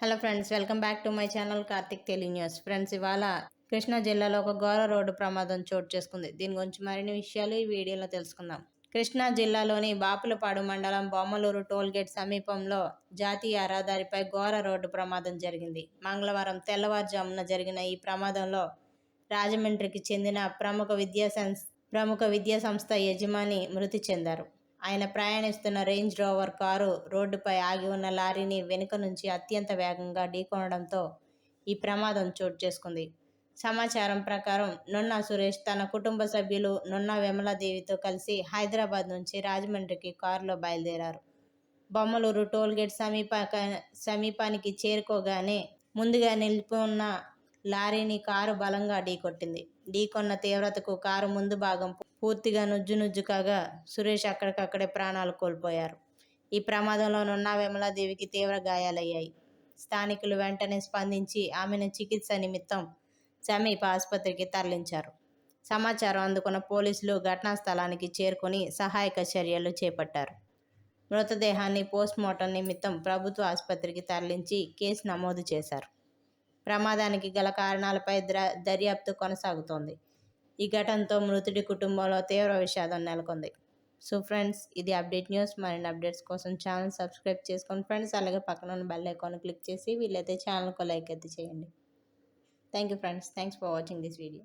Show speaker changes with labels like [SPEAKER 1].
[SPEAKER 1] Hello friends, welcome back to my channel Karthik Telugu news. Friends, ఇవాళ కృష్ణా జిల్లాలో ఒక ఘోర రోడ్డు ప్రమాదం చోటు చేసుకుంది. దీని గురించి మరిన్ని విషయాలు ఈ వీడియోలో తెలుసుకుందాం. కృష్ణా జిల్లాలోని బాపులపాడు మండలం బొమ్మలూరు టోల్గేట్ సమీపంలో జాతీయ రహదారిపై ఘోర రోడ్డు ప్రమాదం జరిగింది. మంగళవారం తెల్లవారుజామున జరిగిన ఈ ప్రమాదంలో రాజమండ్రికి చెందిన ప్రముఖ విద్యా సంస్థ యజమాని మృతి చెందారు. ఆయన ప్రయాణిస్తున్న రేంజ్ రోవర్ కారు రోడ్డుపై ఆగి ఉన్న లారీని వెనుక నుంచి అత్యంత వేగంగా ఢీకొనడంతో ఈ ప్రమాదం చోటు చేసుకుంది. సమాచారం ప్రకారం నున్నా సురేష్ తన కుటుంబ సభ్యులు నున్నా విమలాదేవితో కలిసి హైదరాబాద్ నుంచి రాజమండ్రికి కారులో బయలుదేరారు. బొమ్మలూరు టోల్గేట్ సమీపానికి చేరుకోగానే ముందుగా నిలిపి ఉన్న లారీని కారు బలంగా ఢీకొట్టింది. ఢీకొన్న తీవ్రతకు కారు ముందు భాగం పూర్తిగా నుజ్జు కాగా సురేష్ అక్కడికక్కడే ప్రాణాలు కోల్పోయారు. ఈ ప్రమాదంలో నున్నా విమలాదేవికి తీవ్ర గాయాలయ్యాయి. స్థానికులు వెంటనే స్పందించి ఆమెను చికిత్స నిమిత్తం సమీప ఆసుపత్రికి తరలించారు. సమాచారం అందుకున్న పోలీసులు ఘటనా స్థలానికి చేరుకొని సహాయక చర్యలు చేపట్టారు. మృతదేహాన్ని పోస్ట్మార్టం నిమిత్తం ప్రభుత్వ ఆసుపత్రికి తరలించి కేసు నమోదు చేశారు. ప్రమాదానికి గల కారణాలపై దర్యాప్తు కొనసాగుతోంది. ఈ ఘటనతో మృతుడి కుటుంబంలో తీవ్ర విషాదం నెలకొంది. సో ఫ్రెండ్స్, ఇది అప్డేట్ న్యూస్. మరిన్ని అప్డేట్స్ కోసం ఛానల్ సబ్స్క్రైబ్ చేసుకోండి ఫ్రెండ్స్. అలాగే పక్కన ఉన్న బెల్ ఐకాన్ క్లిక్ చేసి వీలైతే ఛానల్కు లైక్ అయితే చేయండి. Thank you friends. Thanks for watching this video.